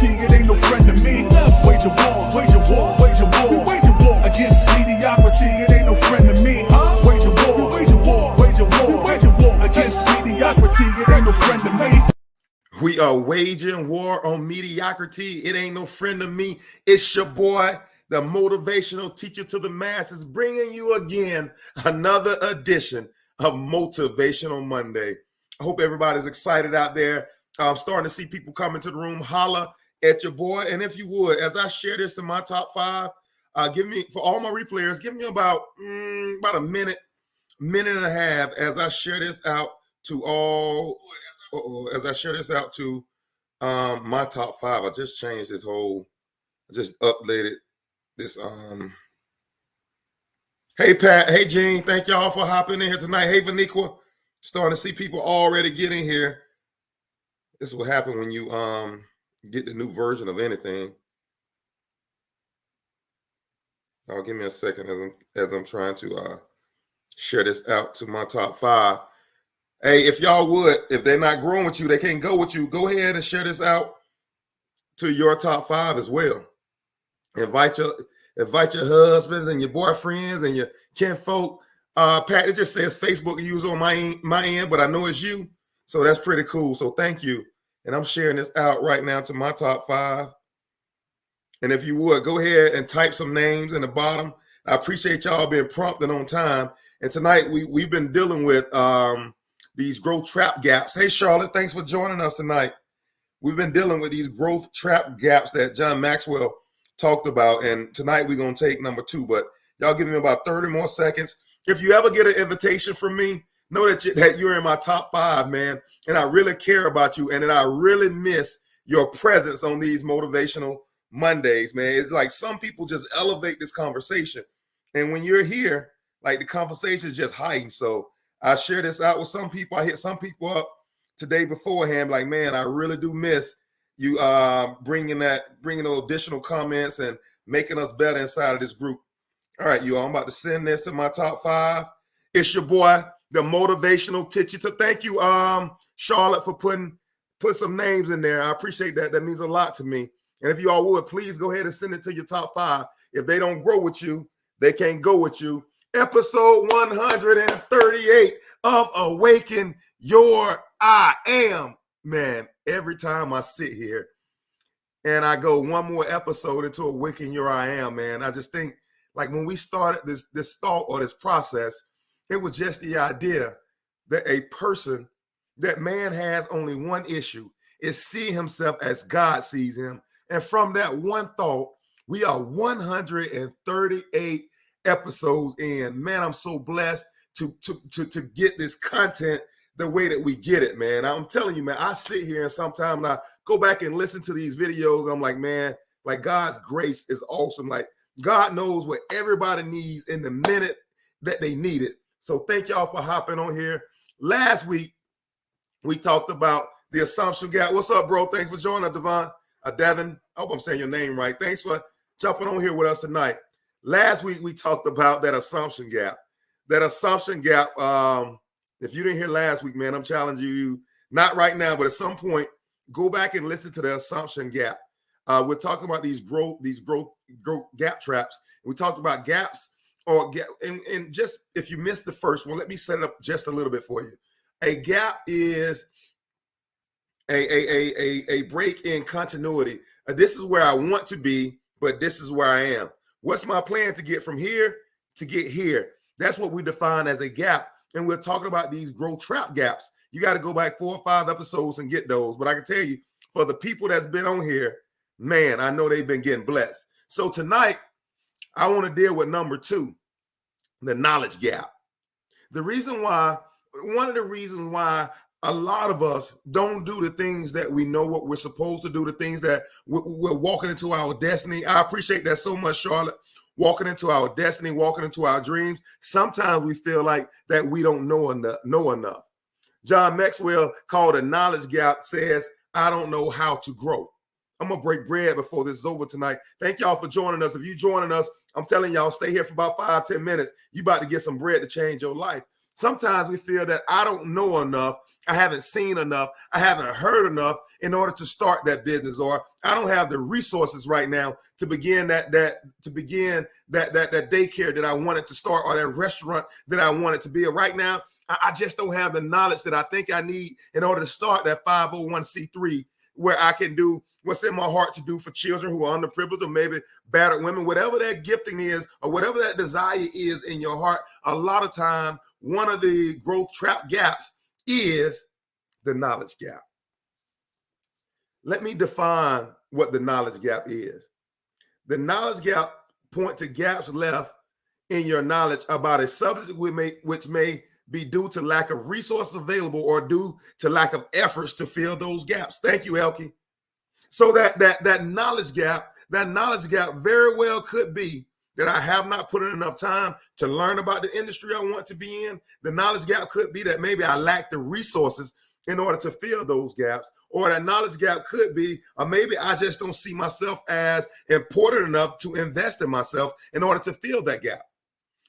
mediocrity, it ain't no friend to me. Wage a war, wage a war, wage a war, wage a war against mediocrity, it ain't no friend to me. Wage a war, wage a war, wage a war, wage a war against mediocrity, it ain't no friend to me. We are waging war on mediocrity. It ain't no friend of me. It's your boy, the motivational teacher to the masses, bringing you again another edition of Motivational Monday. I hope everybody's excited out there. I'm starting to see people come into the room, holla at your boy. And if you would, as I share this in my top five, give me, for all my replayers, give me about a minute and a half as I share this out to all. As I share this out to my top five. I just changed this whole, I just updated this. Hey Pat, hey Gene, thank y'all for hopping in here tonight. Hey Vaniqua, starting to see people already get in here. This is what happens when you get the new version of anything. Give me a second as I'm trying to share this out to my top five. Hey, if y'all would, if they're not growing with you, they can't go with you, go ahead and share this out to your top five as well. Invite your husbands and your boyfriends and your kinfolk. Pat, it just says Facebook user on my end, but I know it's you. So that's pretty cool. So thank you. And I'm sharing this out right now to my top five. And if you would, go ahead and type some names in the bottom. I appreciate y'all being prompt and on time. And tonight we've been dealing with these growth trap gaps. Hey, Charlotte, thanks for joining us tonight. We've been dealing with these growth trap gaps that John Maxwell talked about. And tonight we're going to take number 2. But y'all give me about 30 more seconds. If you ever get an invitation from me, know that you're in my top 5, man. And I really care about you. And that I really miss your presence on these Motivational Mondays, man. It's like some people just elevate this conversation. And when you're here, like the conversation is just heightened. So I share this out with some people. I hit some people up today beforehand, like, man, I really do miss you bringing those additional comments and making us better inside of this group. All right, you all, I'm about to send this to my top 5. It's your boy, the motivational teacher. Thank you, Charlotte, for put some names in there. I appreciate that. That means a lot to me. And if you all would, please go ahead and send it to your top 5. If they don't grow with you, they can't go with you. Episode 138 of Awaken Your I Am. Man, every time I sit here and I go one more episode into Awaken Your I Am, man, I just think, like, when we started this thought or this process, it was just the idea that that man has only one issue, is see himself as God sees him. And from that one thought, we are 138 episodes in. Man, I'm so blessed to get this content the way that we get it, man. I'm telling you, man, I sit here and sometimes I go back and listen to these videos and I'm like, man, like, God's grace is awesome. Like, God knows what everybody needs in the minute that they need it. So thank y'all for hopping on here. Last week, we talked about the assumption gap. What's up, bro? Thanks for joining us, Devin. I hope I'm saying your name right. Thanks for jumping on here with us tonight. Last week, we talked about that assumption gap. That assumption gap, if you didn't hear last week, man, I'm challenging you, not right now, but at some point, go back and listen to the assumption gap. We're talking about these growth gap traps. We talked about gaps, and just if you missed the first one, let me set it up just a little bit for you. A gap is a break in continuity. This is where I want to be, but this is where I am. What's my plan to get from here to get here? That's what we define as a gap. And we're talking about these growth trap gaps. You got to go back 4 or 5 episodes and get those. But I can tell you, for the people that's been on here, man, I know they've been getting blessed. So tonight, I want to deal with number 2, the knowledge gap. One of the reasons why a lot of us don't do the things that we know what we're supposed to do, the things that we're walking into our destiny. I appreciate that so much, Charlotte. Walking into our destiny, walking into our dreams. Sometimes we feel like that we don't know enough. John Maxwell called a knowledge gap, says, I don't know how to grow. I'm going to break bread before this is over tonight. Thank y'all for joining us. If you're joining us, I'm telling y'all, stay here for about 5-10 minutes. You about to get some bread to change your life. Sometimes we feel that I don't know enough, I haven't seen enough, I haven't heard enough in order to start that business, or I don't have the resources right now to begin that daycare that I wanted to start, or that restaurant that I wanted to be. Right now, I just don't have the knowledge that I think I need in order to start that 501c3 where I can do what's in my heart to do for children who are underprivileged, or maybe battered women, whatever that gifting is, or whatever that desire is in your heart. A lot of time, one of the growth trap gaps is the knowledge gap. Let me define what the knowledge gap is. The knowledge gap point to gaps left in your knowledge about a subject which may be due to lack of resources available or due to lack of efforts to fill those gaps. Thank you, Elkie. So that knowledge gap very well could be that I have not put in enough time to learn about the industry I want to be in. The knowledge gap could be that maybe I lack the resources in order to fill those gaps. Or that knowledge gap could be, or maybe I just don't see myself as important enough to invest in myself in order to fill that gap.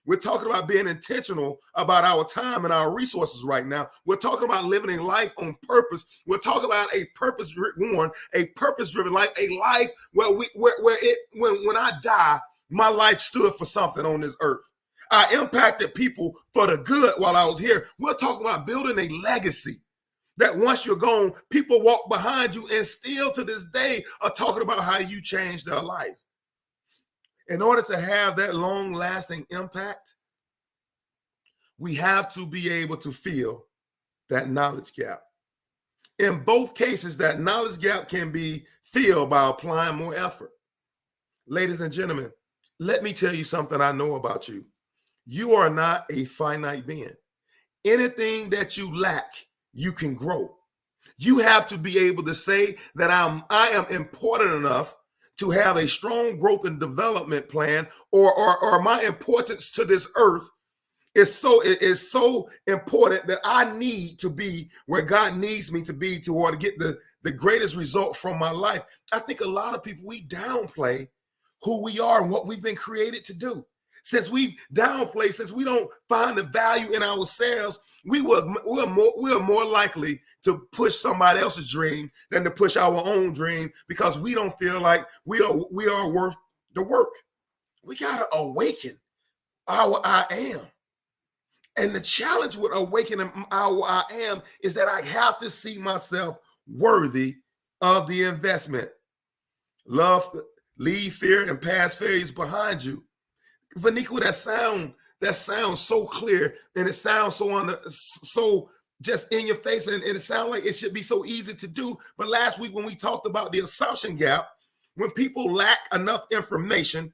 We're talking about being intentional about our time and our resources right now. We're talking about living a life on purpose. We're talking about a purpose-driven life, a life where when I die, my life stood for something on this earth. I impacted people for the good while I was here. We're talking about building a legacy that once you're gone, people walk behind you and still to this day are talking about how you changed their life. In order to have that long-lasting impact, we have to be able to fill that knowledge gap. In both cases, that knowledge gap can be filled by applying more effort. Ladies and gentlemen, let me tell you something I know about you. You are not a finite being. Anything that you lack, you can grow. You have to be able to say that I am important enough to have a strong growth and development plan, or my importance to this earth is so important that I need to be where God needs me to be to order to get the greatest result from my life. I think a lot of people, we downplay who we are and what we've been created to do. Since we don't find the value in ourselves, we're more likely to push somebody else's dream than to push our own dream, because we don't feel like we are worth the work. We got to awaken our I am. And the challenge with awakening our I am is that I have to see myself worthy of the investment. Love, leave fear and past failures behind you. Vaniqua, that sounds so clear, and it sounds so just in your face, and it sounds like it should be so easy to do. But last week when we talked about the assumption gap, when people lack enough information,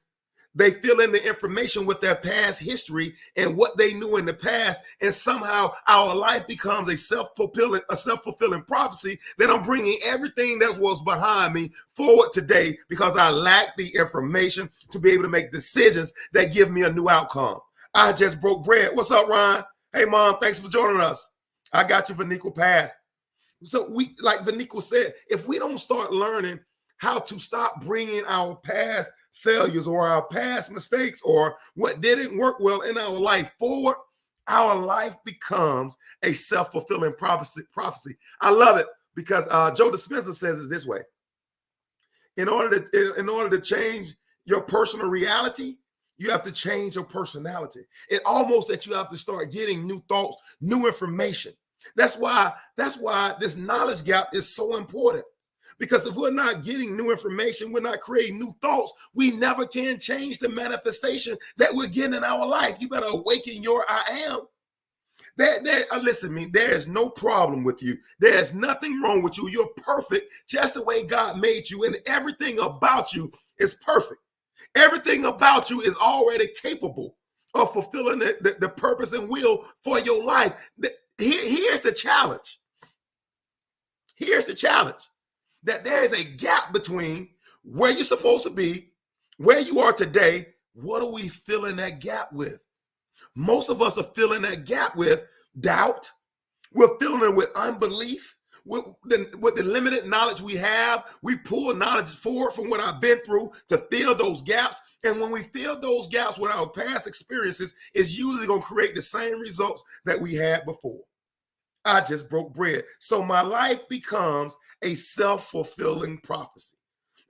they fill in the information with their past history and what they knew in the past, and somehow our life becomes a self-fulfilling prophecy that I'm bringing everything that was behind me forward today because I lack the information to be able to make decisions that give me a new outcome. I just broke bread. What's up, Ryan? Hey, Mom, thanks for joining us. I got you, Vaniqua Pass. So we, like Vaniqua said, if we don't start learning how to stop bringing our past failures or our past mistakes or what didn't work well in our life forward, our life becomes a self-fulfilling prophecy. I love it because Joe Dispenza says it this way. In order to change your personal reality, you have to change your personality. It almost that you have to start getting new thoughts, new information. That's why this knowledge gap is so important. Because if we're not getting new information, we're not creating new thoughts, we never can change the manifestation that we're getting in our life. You better awaken your I am. Listen to me, there is no problem with you. There is nothing wrong with you. You're perfect just the way God made you, and everything about you is perfect. Everything about you is already capable of fulfilling the purpose and will for your life. Here's the challenge. Here's the challenge. That there is a gap between where you're supposed to be, where you are today. What are we filling that gap with? Most of us are filling that gap with doubt. We're filling it with unbelief. with the limited knowledge we have, we pull knowledge forward from what I've been through to fill those gaps. And when we fill those gaps with our past experiences, it's usually going to create the same results that we had before. I just broke bread. So my life becomes a self-fulfilling prophecy.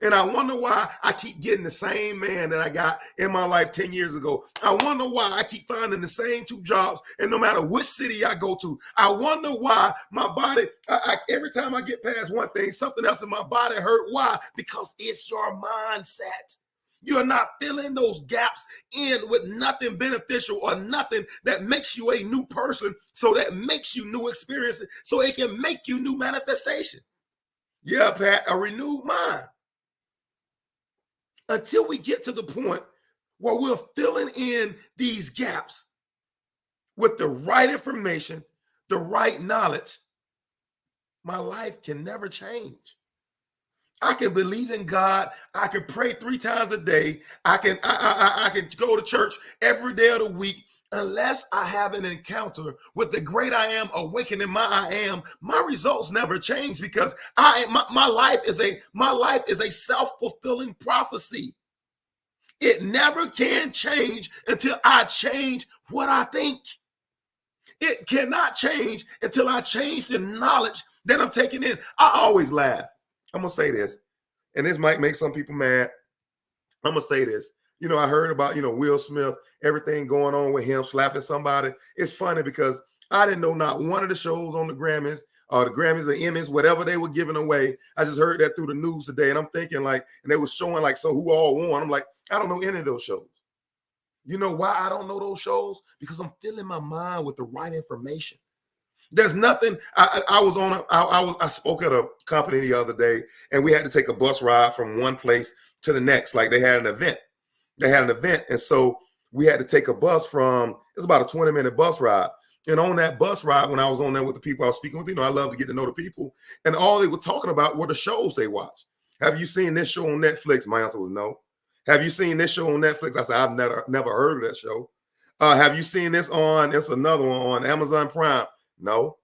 And I wonder why I keep getting the same man that I got in my life 10 years ago. I wonder why I keep finding the same 2 jobs. And no matter which city I go to, I wonder why my body, every time I get past one thing, something else in my body hurt. Why? Because it's your mindset. You're not filling those gaps in with nothing beneficial or nothing that makes you a new person, so that makes you new experiences, so it can make you new manifestation. Yeah, Pat, a renewed mind. Until we get to the point where we're filling in these gaps with the right information, the right knowledge, my life can never change. I can believe in God. I can pray 3 times a day. I can go to church every day of the week. Unless I have an encounter with the great I am, awakening my I am, my results never change, because my life is a self-fulfilling prophecy. It never can change until I change what I think. It cannot change until I change the knowledge that I'm taking in. I always laugh. I'm going to say this, and this might make some people mad. I'm going to say this. You know, I heard about, Will Smith, everything going on with him slapping somebody. It's funny because I didn't know not one of the shows on the Grammys or the Grammys or Emmys, whatever they were giving away. I just heard that through the news today, and I'm thinking and they was showing so who all won. I'm like, I don't know any of those shows. You know why I don't know those shows? Because I'm filling my mind with the right information. There's nothing. I spoke at a company the other day, and we had to take a bus ride from one place to the next. Like they had an event. And so we had to take a bus it's about a 20-minute bus ride. And on that bus ride, when I was on there with the people I was speaking with, I love to get to know the people. And all they were talking about were the shows they watched. Have you seen this show on Netflix? My answer was no. Have you seen this show on Netflix? I said, I've never heard of that show. Have you seen this it's another one on Amazon Prime? No.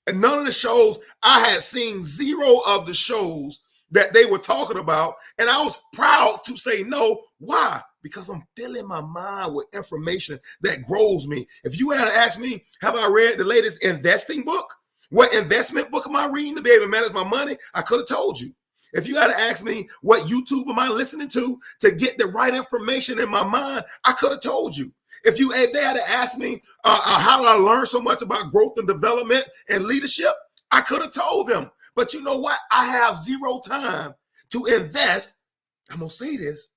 And none of the shows, I had seen 0 of the shows that they were talking about. And I was proud to say no. Why? Because I'm filling my mind with information that grows me. If you had asked me, have I read the latest investing book? What investment book am I reading to be able to manage my money? I could have told you. If you had asked me, what YouTube am I listening to get the right information in my mind? I could have told you. If they had asked me, how did I learn so much about growth and development and leadership? I could have told them. But you know what? I have 0 time to invest, I'm going to say this,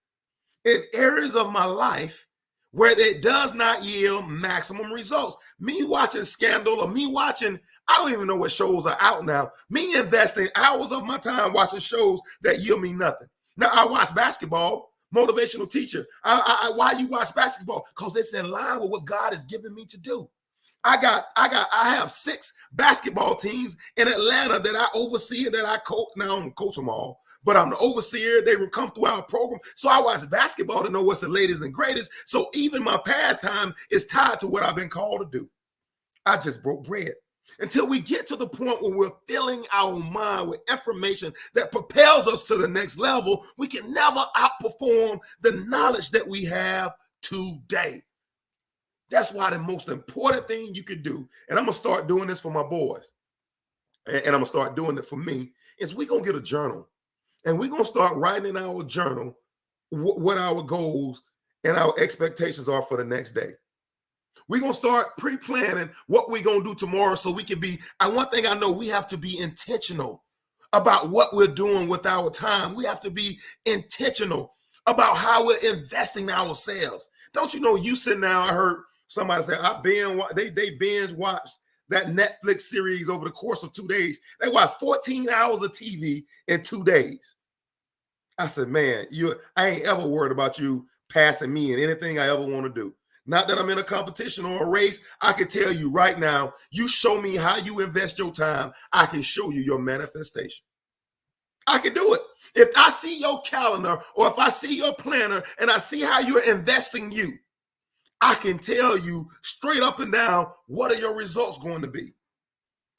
in areas of my life where it does not yield maximum results. Me watching Scandal, or me watching, I don't even know what shows are out now. Me investing hours of my time watching shows that yield me nothing. Now, I watch basketball, motivational teacher. Why you watch basketball? Because it's in line with what God has given me to do. I have 6 basketball teams in Atlanta that I oversee and that I coach. Now I don't coach them all, but I'm the overseer. They will come through our program. So I watch basketball to know what's the latest and greatest. So even my pastime is tied to what I've been called to do. I just broke bread. Until we get to the point where we're filling our mind with information that propels us to the next level, we can never outperform the knowledge that we have today. That's why the most important thing you can do, and I'm going to start doing this for my boys, and I'm going to start doing it for me, is we're going to get a journal. And we're going to start writing in our journal what our goals and our expectations are for the next day. We're going to start pre-planning what we're going to do tomorrow so we can be, and one thing I know, we have to be intentional about what we're doing with our time. We have to be intentional about how we're investing ourselves. Don't you know, you sitting down, I heard somebody say, they binge watched that Netflix series over the course of 2 days. They watched 14 hours of TV in 2 days. I said, man, I ain't ever worried about you passing me in anything I ever want to do. Not that I'm in a competition or a race. I can tell you right now, you show me how you invest your time, I can show you your manifestation. I can do it. If I see your calendar or if I see your planner and I see how you're investing you, I can tell you straight up and down, what are your results going to be?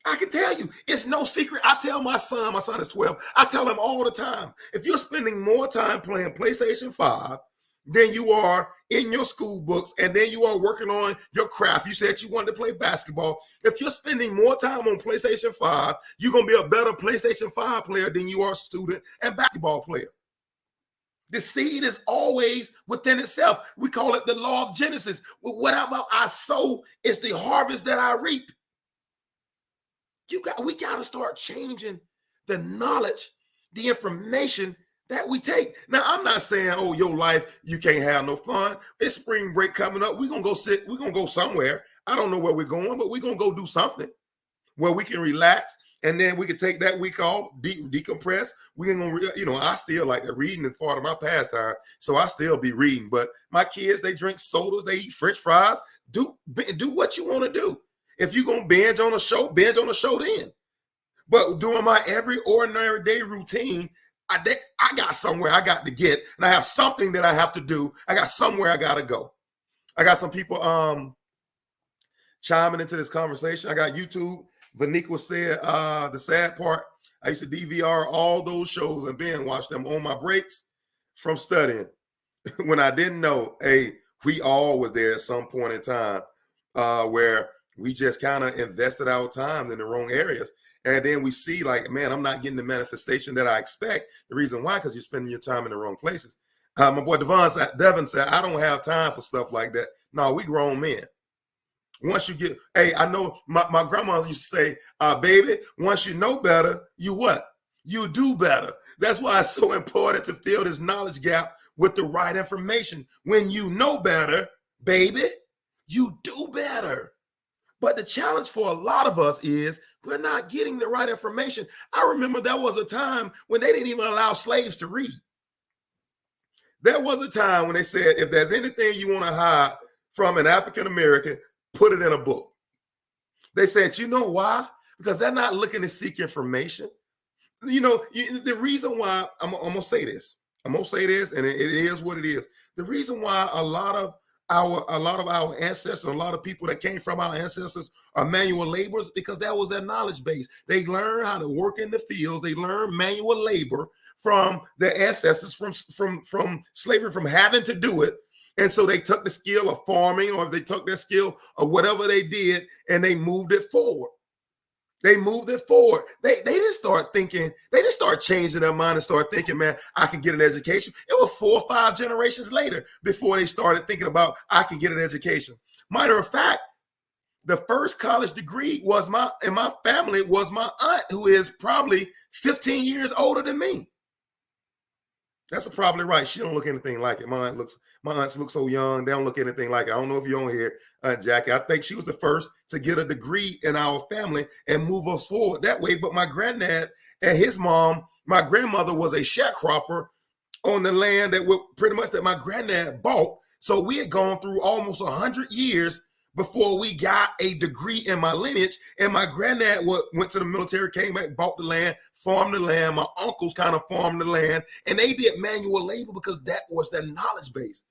I can tell you, it's no secret. I tell my son is 12, I tell him all the time, if you're spending more time playing PlayStation 5 than you are in your school books, and then you are working on your craft, you said you wanted to play basketball. If you're spending more time on PlayStation 5, you're going to be a better PlayStation 5 player than you are a student and basketball player. The seed is always within itself. We call it the law of Genesis. Whatever I sow is the harvest that I reap. We got to start changing the knowledge, the information that we take. Now, I'm not saying, oh, your life, you can't have no fun. It's spring break coming up. We're going to go somewhere. I don't know where we're going, but we're going to go do something where we can relax. And then we can take that week off, decompress. We ain't gonna, I still like that. Reading is part of my pastime, so I still be reading. But my kids, they drink sodas, they eat French fries. Do what you want to do. If you're going to binge on a show then. But during my every ordinary day routine, I got somewhere I got to get, and I have something that I have to do. I got somewhere I got to go. I got some people chiming into this conversation. I got YouTube. Vaniqua said, the sad part, I used to DVR all those shows and binge watch them on my breaks from studying. When I didn't know, hey, we all was there at some point in time where we just kind of invested our time in the wrong areas. And then we see like, man, I'm not getting the manifestation that I expect. The reason why, because you're spending your time in the wrong places. My boy Devin said, I don't have time for stuff like that. No, we grown men. Once you get, hey, I know my grandma used to say, baby, once you know better, you what? You do better. That's why it's so important to fill this knowledge gap with the right information. When you know better, baby, you do better. But the challenge for a lot of us is we're not getting the right information. I remember there was a time when they didn't even allow slaves to read. There was a time when they said, if there's anything you want to hide from an African American, put it in a book. They said, you know why? Because they're not looking to seek information. The reason why, I'm going to say this, and it is what it is. The reason why a lot of our ancestors, a lot of people that came from our ancestors are manual laborers, because that was their knowledge base. They learned how to work in the fields. They learned manual labor from their ancestors, from slavery, from having to do it. And so they took the skill of farming, or they took their skill of whatever they did, and they moved it forward. They didn't start thinking, they didn't start changing their mind and start thinking, man, I can get an education. It was 4 or 5 generations later before they started thinking about, I can get an education. Matter of fact, the first college degree in my family was my aunt, who is probably 15 years older than me. That's probably right. She don't look anything like it. My aunts look so young. They don't look anything like it. I don't know if you're on here, Jackie. I think she was the first to get a degree in our family and move us forward that way. But my granddad and his mom, my grandmother was a sharecropper on the land that my granddad bought. So we had gone through almost 100 years before we got a degree in my lineage. And my granddad went to the military, came back, bought the land, farmed the land. My uncles kind of farmed the land, and they did manual labor because that was their knowledge base.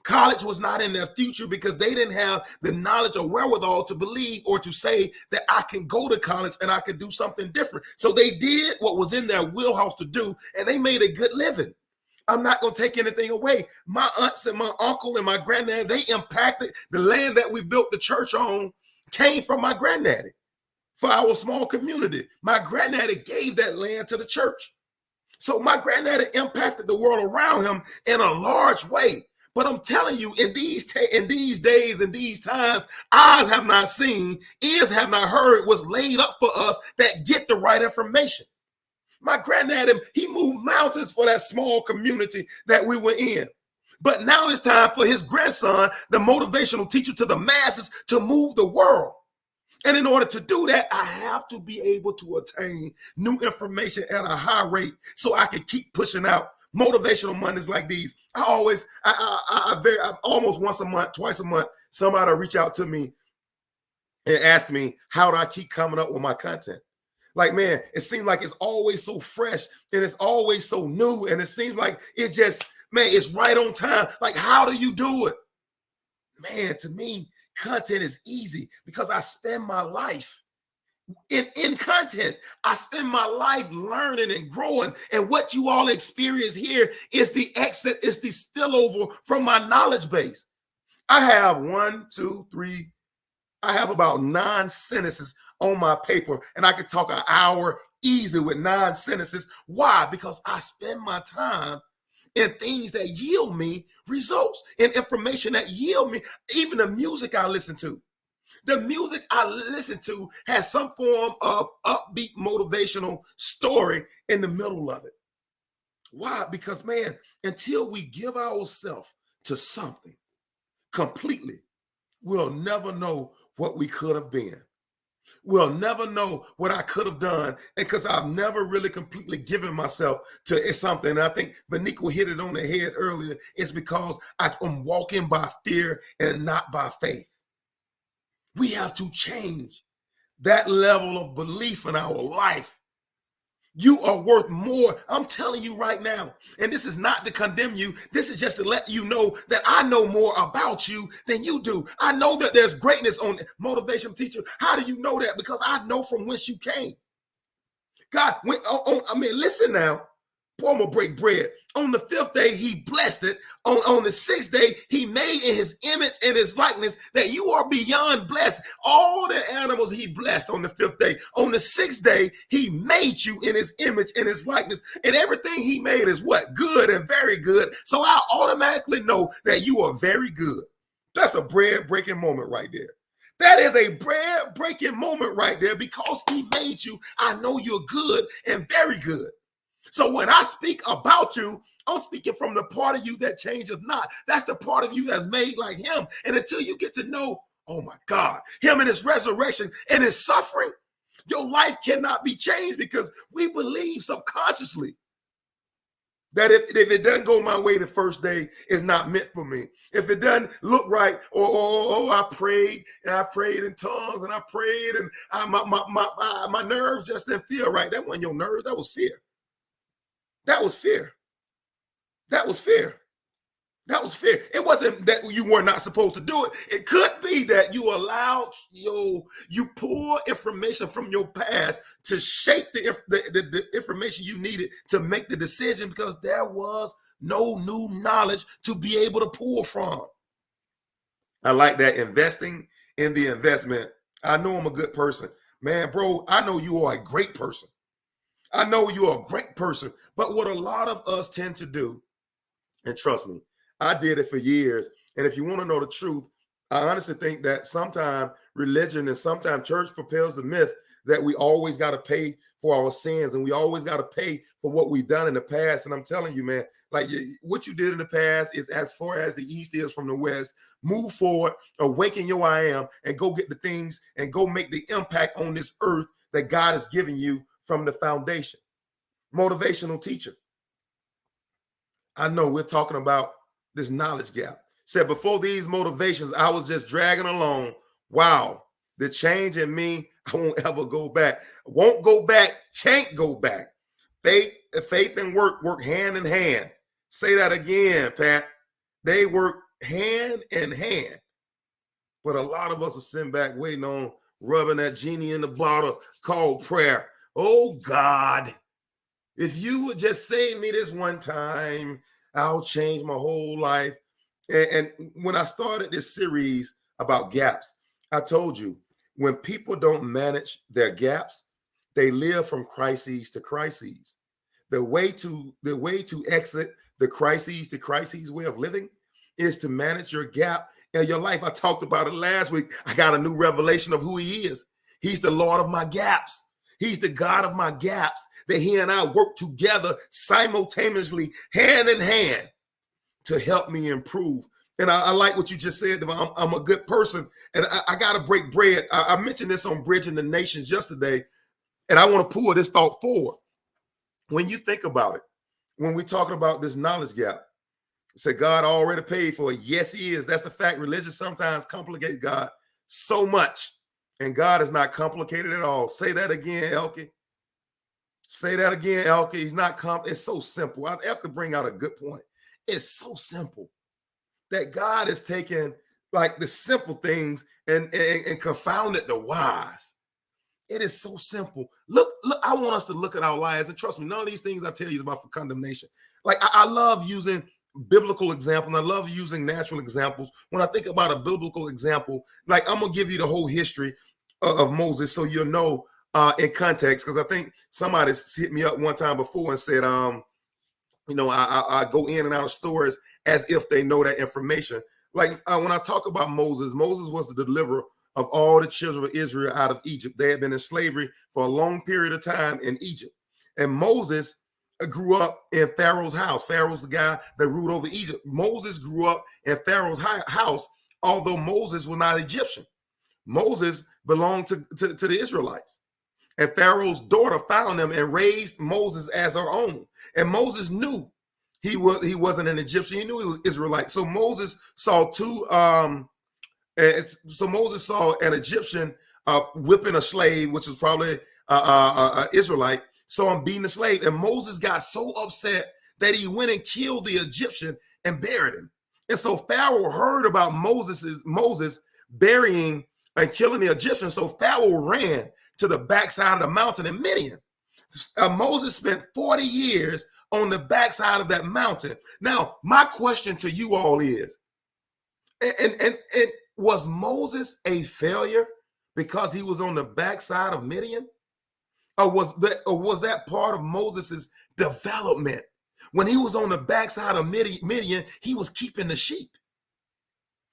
College was not in their future because they didn't have the knowledge or wherewithal to believe or to say that I can go to college and I can do something different. So they did what was in their wheelhouse to do, and they made a good living. I'm not going to take anything away. My aunts and my uncle and my granddad, they impacted the land that we built the church on, came from my granddaddy for our small community. My granddaddy gave that land to the church. So my granddaddy impacted the world around him in a large way. But I'm telling you, in these days, in these times, eyes have not seen, ears have not heard what's laid up for us that get the right information. My granddad, he moved mountains for that small community that we were in. But now it's time for his grandson, the motivational teacher to the masses, to move the world. And in order to do that, I have to be able to attain new information at a high rate so I can keep pushing out motivational Mondays like these. I almost once a month, twice a month, somebody will reach out to me and ask me, how do I keep coming up with my content? Like, man, it seems like it's always so fresh and it's always so new. And it seems like it's just, man, it's right on time. Like, how do you do it? Man, to me, content is easy because I spend my life in content. I spend my life learning and growing. And what you all experience here is the exit, is the spillover from my knowledge base. I have I have about 9 sentences on my paper, and I could talk an hour easy with 9 sentences. Why? Because I spend my time in things that yield me results, and information that yield me, even the music I listen to. The music I listen to has some form of upbeat motivational story in the middle of it. Why? Because, man, until we give ourselves to something completely, we'll never know what we could have been. We'll never know what I could have done. And because I've never really completely given myself to something. And I think Vanico hit it on the head earlier. It's because I'm walking by fear and not by faith. We have to change that level of belief in our life. You are worth more. I'm telling you right now. And this is not to condemn you. This is just to let you know that I know more about you than you do. I know that there's greatness on motivation teacher. How do you know that? Because I know from whence you came. God, listen now. Paul will break bread. On the 5th day, he blessed it. On the 6th day, he made in his image and his likeness that you are beyond blessed. All the animals he blessed on the 5th day. On the 6th day, he made you in his image and his likeness. And everything he made is what? Good and very good. So I automatically know that you are very good. That's a bread breaking moment right there. That is a bread breaking moment right there because he made you. I know you're good and very good. So when I speak about you, I'm speaking from the part of you that changes not. That's the part of you that's made like him. And until you get to know, oh my God, him and his resurrection and his suffering, your life cannot be changed because we believe subconsciously that if it doesn't go my way the first day, it's not meant for me. If it doesn't look right, or I prayed and I prayed in tongues and I prayed and my nerves just didn't feel right. That wasn't your nerves, that was fear. That was fear. That was fear. That was fear. It wasn't that you were not supposed to do it. It could be that you allowed you pull information from your past to shape the information you needed to make the decision because there was no new knowledge to be able to pull from. I like that, investing in the investment. I know I'm a good person. Man, bro, I know you are a great person. I know you're a great person, but what a lot of us tend to do, and trust me, I did it for years. And if you want to know the truth, I honestly think that sometimes religion and sometimes church propels the myth that we always got to pay for our sins and we always got to pay for what we've done in the past. And I'm telling you, man, like what you did in the past is as far as the East is from the West. Move forward, awaken your I am, and go get the things and go make the impact on this earth that God has given you from the foundation. Motivational teacher. I know we're talking about this knowledge gap. Said before these motivations, I was just dragging along. Wow, the change in me, I won't ever go back. Won't go back, can't go back. Faith and work hand in hand. Say that again, Pat. They work hand in hand. But a lot of us are sitting back waiting on rubbing that genie in the bottle called prayer. Oh God, if you would just save me this one time, I'll change my whole life. And when I started this series about gaps, I told you, when people don't manage their gaps, they live from crises to crises. The way to exit the crises to crises way of living is to manage your gap in your life. I talked about it last week. I got a new revelation of who he is. He's the Lord of my gaps. He's the God of my gaps, that he and I work together simultaneously, hand in hand, to help me improve. And I like what you just said. I'm a good person, and I got to break bread. I mentioned this on Bridging the Nations yesterday, and I want to pull this thought forward. When you think about it, when we're talking about this knowledge gap, say God already paid for it. Yes, he is. That's a fact. Religion sometimes complicates God so much. And God is not complicated at all. Say that again, Elke. Say that again, Elke. He's not it's so simple. I have to bring out a good point. It's so simple that God is taking like the simple things and confounded the wise. It is so simple. Look, I want us to look at our lives, and trust me, none of these things I tell you is about for condemnation. Like I love using biblical examples. I love using natural examples. When I think about a biblical example, like I'm gonna give you the whole history of Moses, so you'll know in context. Because I think somebody hit me up one time before and said, I go in and out of stories as if they know that information. Like when I talk about Moses, Moses was the deliverer of all the children of Israel out of Egypt. They had been in slavery for a long period of time in Egypt. And Moses grew up in Pharaoh's house. Pharaoh's the guy that ruled over Egypt. Moses grew up in Pharaoh's house, although Moses was not Egyptian. Moses belonged to the Israelites. And Pharaoh's daughter found him and raised Moses as her own. And Moses knew he wasn't an Egyptian. He knew he was Israelite. So Moses saw Moses saw an Egyptian whipping a slave, which was probably an Israelite. Saw him beating a slave, and Moses got so upset that he went and killed the Egyptian and buried him. And so Pharaoh heard about Moses burying and killing the Egyptian. So Pharaoh ran to the backside of the mountain in Midian. Moses spent 40 years on the backside of that mountain. Now, my question to you all is, and was Moses a failure because he was on the backside of Midian? Or was that part of Moses's development? When he was on the backside of Midian, he was keeping the sheep.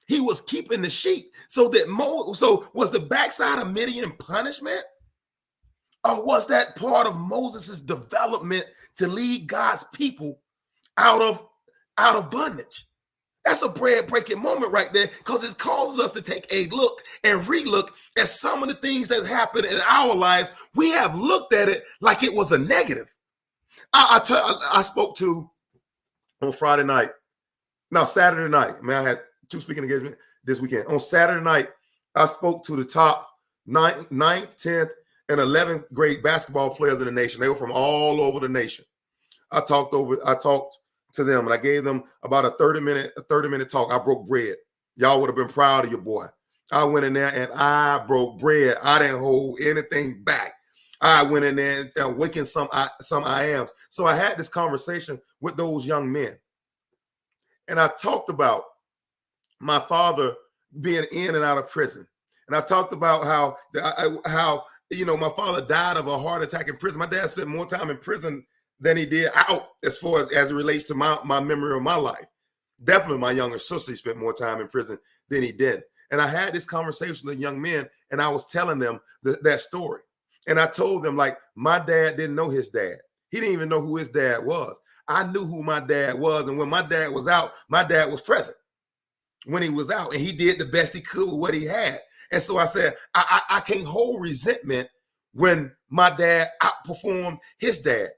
He was keeping the sheep. So was the backside of Midian punishment? Or was that part of Moses's development to lead God's people out of bondage? That's a bread-breaking moment right there, because it causes us to take a look and relook at some of the things that happen in our lives. We have looked at it like it was a negative. I spoke to on Saturday night. I had 2 speaking engagements this weekend. On Saturday night, I spoke to the top 9th, 10th, and 11th grade basketball players in the nation. They were from all over the nation. I talked to them, and I gave them about a 30-minute talk. I broke bread. Y'all would have been proud of your boy. I went in there and I broke bread. I didn't hold anything back. I went in there and awakened some I ams. So I had this conversation with those young men, and I talked about my father being in and out of prison, and I talked about how my father died of a heart attack in prison. My dad spent more time in prison than he did out, as far as it relates to my memory of my life. Definitely my younger sister spent more time in prison than he did. And I had this conversation with young men, and I was telling them that story. And I told them, like, my dad didn't know his dad. He didn't even know who his dad was. I knew who my dad was. And when my dad was out, my dad was present when he was out, and he did the best he could with what he had. And so I said, I can't hold resentment when my dad outperformed his dad.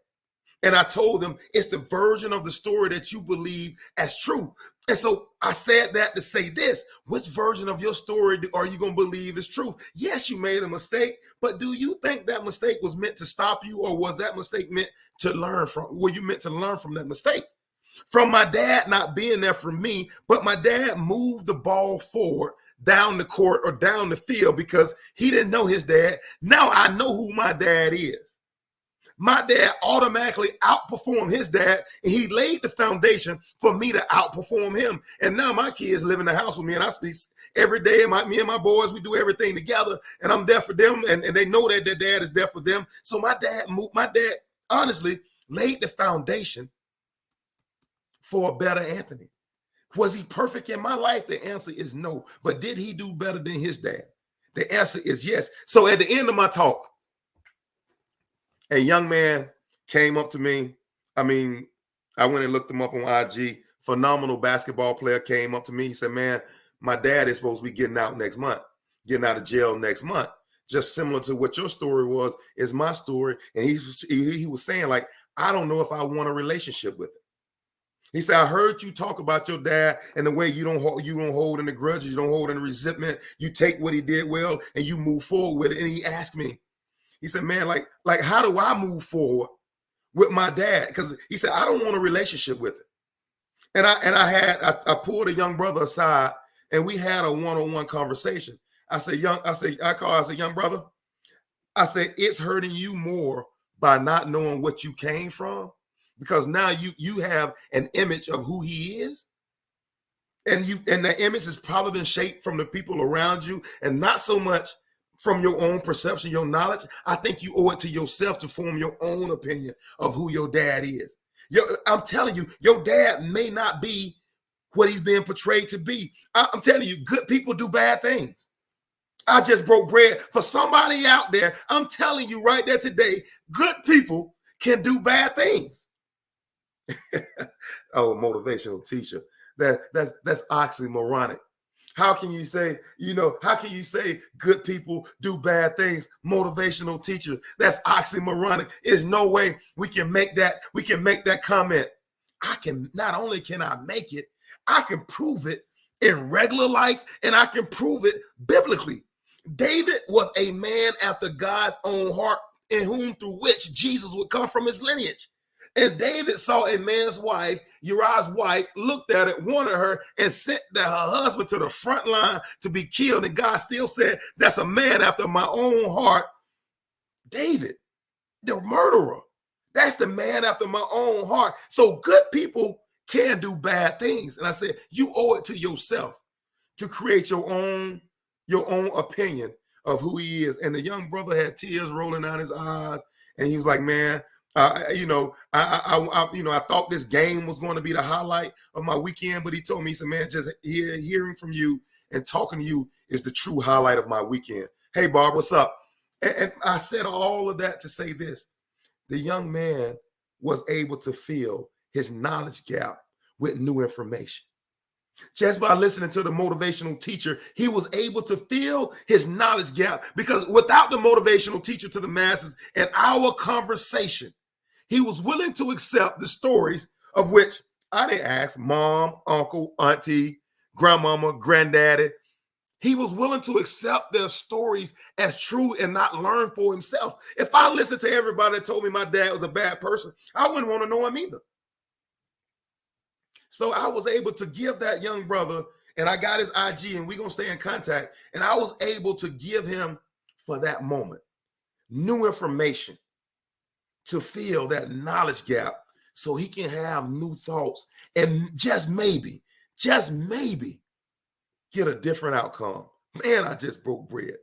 And I told them it's the version of the story that you believe as true. And so I said that to say this: which version of your story are you going to believe is truth? Yes, you made a mistake, but do you think that mistake was meant to stop you, or was that mistake meant to learn from? Were you meant to learn from that mistake? From my dad not being there for me, but my dad moved the ball forward down the court or down the field because he didn't know his dad. Now I know who my dad is. My dad automatically outperformed his dad, and he laid the foundation for me to outperform him. And now my kids live in the house with me, and I speak every day. Me and my boys, we do everything together, and I'm there for them, and they know that their dad is there for them. So my dad honestly laid the foundation for a better Anthony. Was he perfect in my life? The answer is no. But did he do better than his dad? The answer is yes. So at the end of my talk, a young man came up to me. I went and looked him up on IG. Phenomenal basketball player came up to me. He said, man, my dad is supposed to be getting out of jail next month. Just similar to what your story was, is my story. And he was saying, like, I don't know if I want a relationship with him. He said, I heard you talk about your dad and the way you don't hold in the grudges, you don't hold in the resentment. You take what he did well and you move forward with it. And he asked me, he said, man, like how do I move forward with my dad? Because he said, I don't want a relationship with him. And I pulled a young brother aside, and we had a one-on-one conversation. I said, young brother, I said, it's hurting you more by not knowing what you came from, because now you have an image of who he is. And the image has probably been shaped from the people around you and not so much from your own perception, your knowledge. I think you owe it to yourself to form your own opinion of who your dad is. I'm telling you, your dad may not be what he's being portrayed to be. I'm telling you, good people do bad things. I just broke bread for somebody out there. I'm telling you right there today, good people can do bad things. Oh, motivational teacher. That's oxymoronic. How can you say, how can you say good people do bad things? Motivational teacher. That's oxymoronic. There's no way we can make that comment. Not only can I make it, I can prove it in regular life, and I can prove it biblically. David was a man after God's own heart, in whom through which Jesus would come from his lineage. And David saw a man's wife, Uriah's wife, looked at it, wanted her, and sent her husband to the front line to be killed. And God still said, that's a man after my own heart. David, the murderer, that's the man after my own heart. So good people can do bad things. And I said, you owe it to yourself to create your own opinion of who he is. And the young brother had tears rolling down his eyes. And he was like, man, I thought this game was going to be the highlight of my weekend, but he told me, he said, man, just hearing from you and talking to you is the true highlight of my weekend. Hey, Barb, what's up? And I said all of that to say this. The young man was able to fill his knowledge gap with new information. Just by listening to the motivational teacher, he was able to fill his knowledge gap, because without the motivational teacher to the masses and our conversation, he was willing to accept the stories of which I didn't ask mom, uncle, auntie, grandmama, granddaddy. He was willing to accept their stories as true and not learn for himself. If I listened to everybody that told me my dad was a bad person, I wouldn't want to know him either. So I was able to give that young brother, and I got his IG, and we're going to stay in contact. And I was able to give him, for that moment, new information to fill that knowledge gap so he can have new thoughts and just maybe get a different outcome. Man, I just broke bread.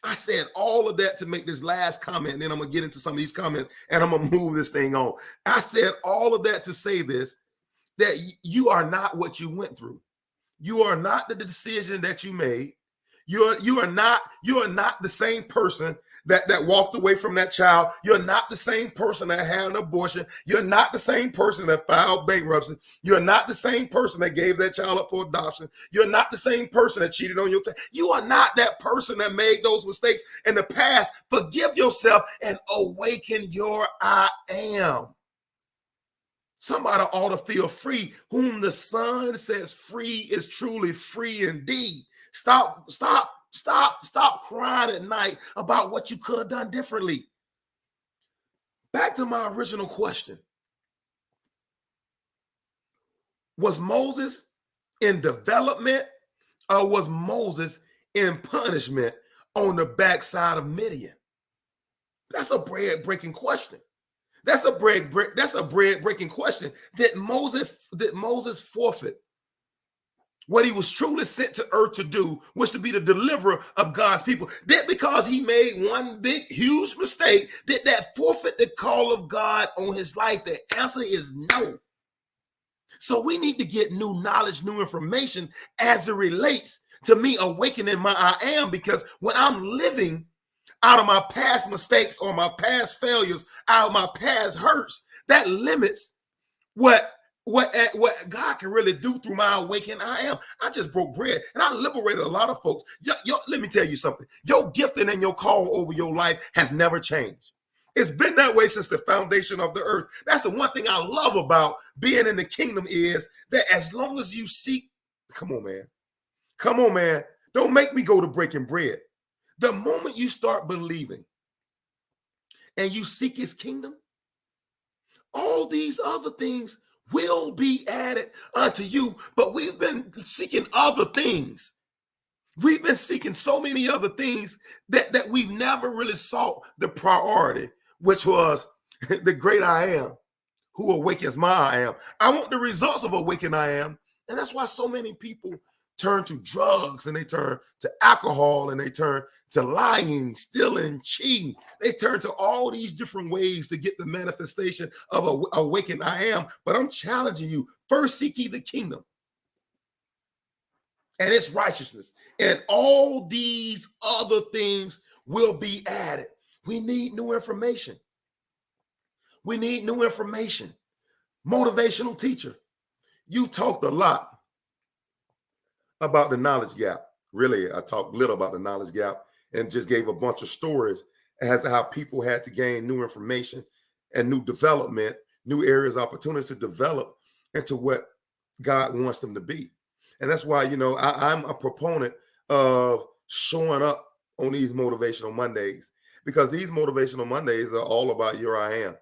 I said all of that to make this last comment, and then I'm going to get into some of these comments, and I'm going to move this thing on. I said all of that to say this, that you are not what you went through. You are not the decision that you made. You are not the same person that walked away from that child. You're not the same person that had an abortion. You're not the same person that filed bankruptcy. You're not the same person that gave that child up for adoption. You're not the same person that cheated on your time. You are not that person that made those mistakes in the past. Forgive yourself and awaken your I am. Somebody ought to feel free. Whom the Son sets free is truly free indeed. Stop crying at night about what you could have done differently. Back to my original question. Was Moses in development, or was Moses in punishment on the backside of Midian? That's a bread-breaking question. That's a bread-breaking question. Did Moses forfeit what he was truly sent to earth to do, was to be the deliverer of God's people? Did, because he made one big, huge mistake, did that forfeit the call of God on his life? The answer is no. So we need to get new knowledge, new information as it relates to me awakening my I am, because when I'm living out of my past mistakes or my past failures, out of my past hurts, that limits what God can really do through my awakening I am. I just broke bread, and I liberated a lot of folks. Let me tell you something. Your gifting and your call over your life has never changed. It's been that way since the foundation of the earth. That's the one thing I love about being in the kingdom, is that as long as you seek, come on, man. Don't make me go to breaking bread. The moment you start believing and you seek his kingdom, all these other things will be added unto you. But we've been seeking other things We've been seeking so many other things that we've never really sought the priority, which was the great I am, who awakens my I am. I want the results of awaken I am. And that's why so many people turn to drugs and they turn to alcohol and they turn to lying, stealing, cheating. They turn to all these different ways to get the manifestation of awaken I am. But I'm challenging you, first seek ye the kingdom and its righteousness, and all these other things will be added. We need new information. We need new information. Motivational teacher, you talked a lot about the knowledge gap. Really, I talked little about the knowledge gap and just gave a bunch of stories as to how people had to gain new information and new development, new areas, opportunities to develop into what God wants them to be. And that's why, I'm a proponent of showing up on these Motivational Mondays, because these Motivational Mondays are all about your I am.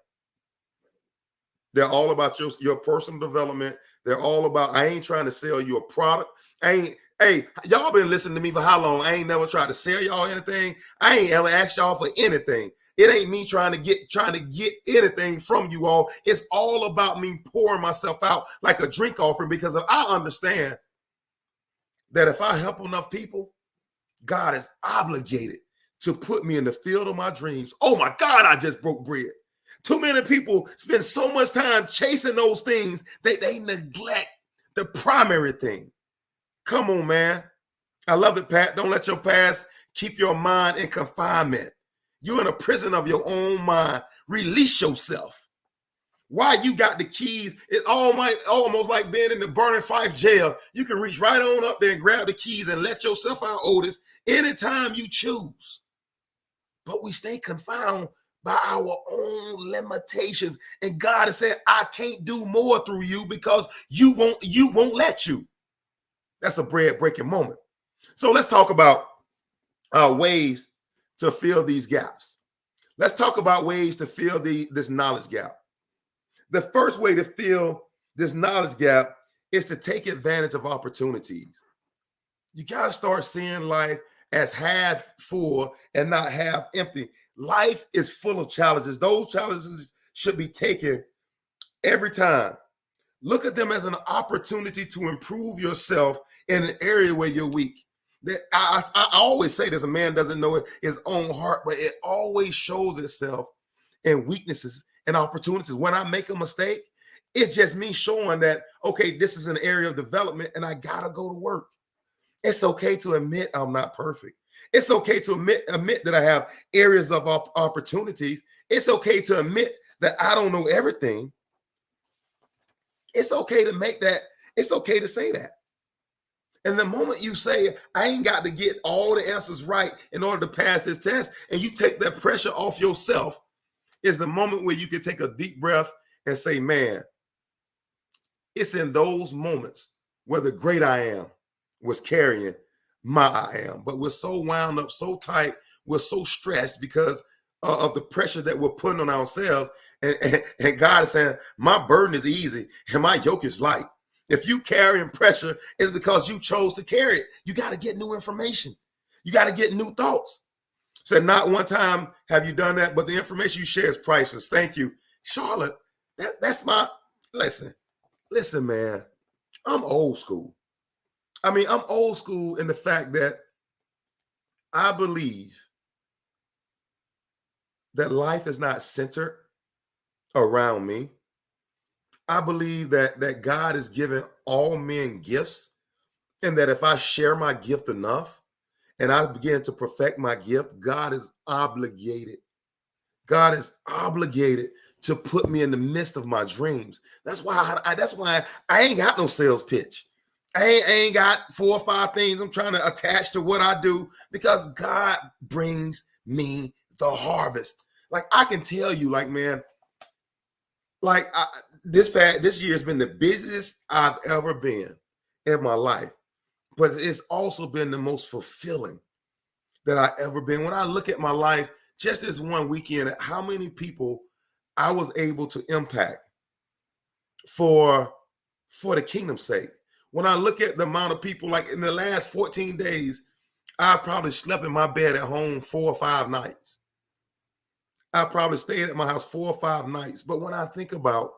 They're all about your personal development. They're all about, I ain't trying to sell you a product. Hey, y'all been listening to me for how long? I ain't never tried to sell y'all anything. I ain't ever asked y'all for anything. It ain't me trying to get anything from you all. It's all about me pouring myself out like a drink offering, because I understand that if I help enough people, God is obligated to put me in the field of my dreams. Oh my God, I just broke bread. Too many people spend so much time chasing those things that they neglect the primary thing. Come on, man. I love it, Pat. Don't let your past keep your mind in confinement. You're in a prison of your own mind. Release yourself. Why you got the keys? It's almost like being in the Burning Fife jail. You can reach right on up there and grab the keys and let yourself out, Otis, anytime you choose. But we stay confined by our own limitations. And God has said, I can't do more through you because you won't let you. That's a bread-breaking moment. So let's talk about ways to fill these gaps. Let's talk about ways to fill this knowledge gap. The first way to fill this knowledge gap is to take advantage of opportunities. You got to start seeing life as half full and not half empty. Life is full of challenges. Those challenges should be taken every time. Look at them as an opportunity to improve yourself in an area where you're weak. I always say this, a man doesn't know his own heart, but it always shows itself in weaknesses and opportunities. When I make a mistake, it's just me showing that, okay, this is an area of development and I got to go to work. It's okay to admit I'm not perfect. It's okay to admit that I have areas of opportunities. It's okay to admit that I don't know everything. It's okay to make that. It's okay to say that. And the moment you say, I ain't got to get all the answers right in order to pass this test, and you take that pressure off yourself, is the moment where you can take a deep breath and say, man, it's in those moments where the great I am was carrying my I am. But we're so wound up, so tight, we're so stressed because of the pressure that we're putting on ourselves. And God is saying, my burden is easy and my yoke is light. If you carrying pressure, it's because you chose to carry it. You got to get new information. You got to get new thoughts. Said, not one time have you done that, but the information you share is priceless. Thank you. Charlotte, that's my, listen, man, I'm old school. I'm old school in the fact that I believe that life is not centered around me. I believe that God has given all men gifts, and that if I share my gift enough and I begin to perfect my gift, God is obligated. God is obligated to put me in the midst of my dreams. That's why I ain't got no sales pitch. I ain't got 4 or 5 things I'm trying to attach to what I do, because God brings me the harvest. Like, I can tell you, like, man, like this year has been the busiest I've ever been in my life, but it's also been the most fulfilling that I ever been. When I look at my life, just this one weekend, how many people I was able to impact for the kingdom's sake. When I look at the amount of people, like in the last 14 days, I probably slept in my bed at home 4 or 5 nights. I probably stayed at my house 4 or 5 nights. But when I think about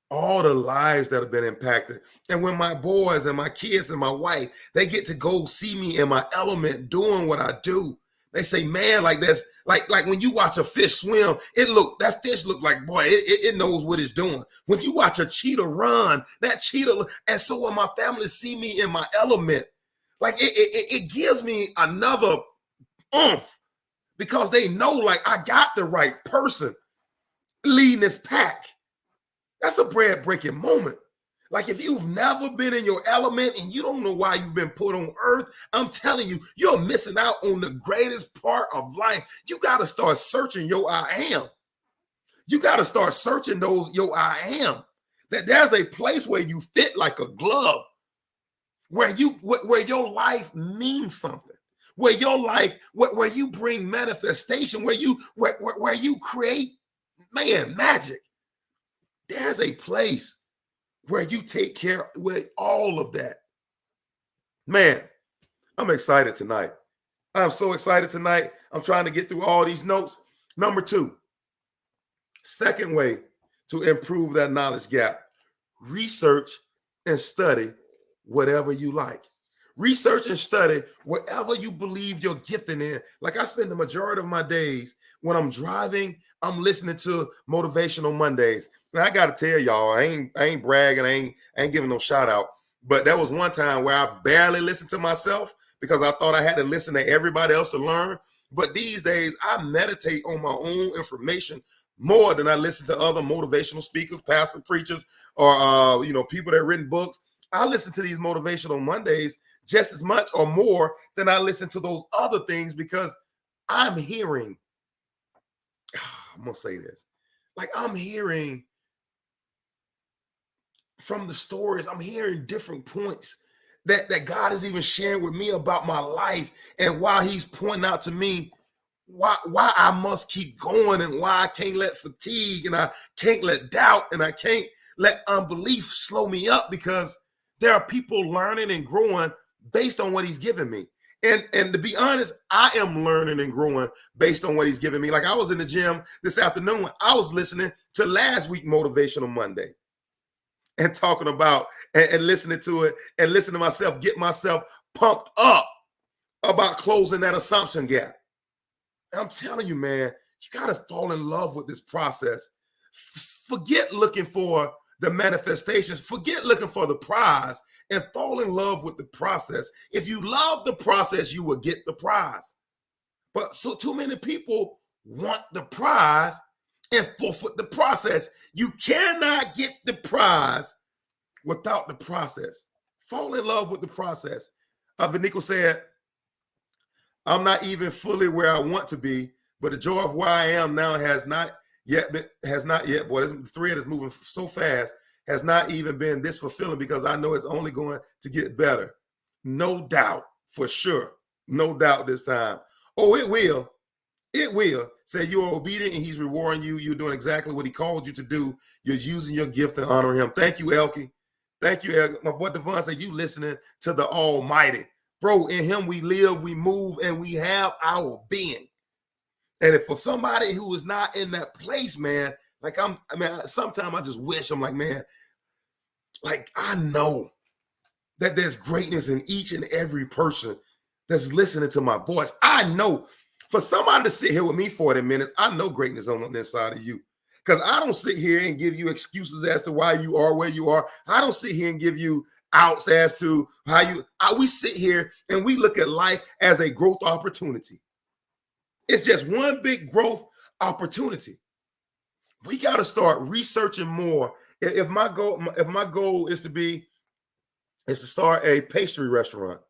all the lives that have been impacted, and when my boys and my kids and my wife, they get to go see me in my element doing what I do, they say, man, like that's like when you watch a fish swim, that fish look like, boy, it knows what it's doing. When you watch a cheetah run, that cheetah, and so when my family see me in my element, like it gives me another oomph, because they know like I got the right person leading this pack. That's a bread breaking moment. Like if you've never been in your element and you don't know why you've been put on earth, I'm telling you, you're missing out on the greatest part of life. You got to start searching your I am. You got to start searching your I am. That there's a place where you fit like a glove, where your life means something, where your life, where you bring manifestation, where you create, man, magic. There's a place where you take care with all of that. Man, I'm excited tonight. I'm so excited tonight. I'm trying to get through all these notes. Number 2, second way to improve that knowledge gap: research and study whatever you like. Research and study whatever you believe you're gifted in. Like I spend the majority of my days when I'm driving, I'm listening to Motivational Mondays. Now I gotta tell y'all, I ain't bragging, I ain't giving no shout out. But there was one time where I barely listened to myself because I thought I had to listen to everybody else to learn. But these days I meditate on my own information more than I listen to other motivational speakers, pastor preachers, or people that have written books. I listen to these Motivational Mondays just as much or more than I listen to those other things, because I'm hearing, I'm gonna say this, like I'm hearing from the stories, I'm hearing different points that God is even sharing with me about my life, and why he's pointing out to me why I must keep going, and why I can't let fatigue, and I can't let doubt, and I can't let unbelief slow me up, because there are people learning and growing based on what he's given me. And to be honest, I am learning and growing based on what he's given me. Like I was in the gym this afternoon, I was listening to last week Motivational Monday and talking about and listening to it and listening to myself, get myself pumped up about closing that assumption gap. And I'm telling you, man, you got to fall in love with this process. Forget looking for the manifestations, forget looking for the prize, and fall in love with the process. If you love the process, you will get the prize. But so too many people want the prize and forfeit the process. You cannot get the prize without the process. Fall in love with the process. Vinico said, I'm not even fully where I want to be, but the joy of where I am now has not yet, boy, this thread is moving so fast, has not even been this fulfilling, because I know it's only going to get better. No doubt, for sure. No doubt this time. Oh, it will. It will. Say you are obedient and he's rewarding you. You're doing exactly what he called you to do. You're using your gift to honor him. Thank you, Elkie. Thank you, Elkie. My boy Devon said, you listening to the Almighty. Bro, in him we live, we move, and we have our being. And if for somebody who is not in that place, man, like sometimes I just wish, I'm like, man, like I know that there's greatness in each and every person that's listening to my voice. I know for somebody to sit here with me 40 minutes, I know greatness on the inside of you. Because I don't sit here and give you excuses as to why you are where you are. I don't sit here and give you outs as to how we sit here and we look at life as a growth opportunity. It's just one big growth opportunity. We got to start researching more. If my goal is to start a pastry restaurant,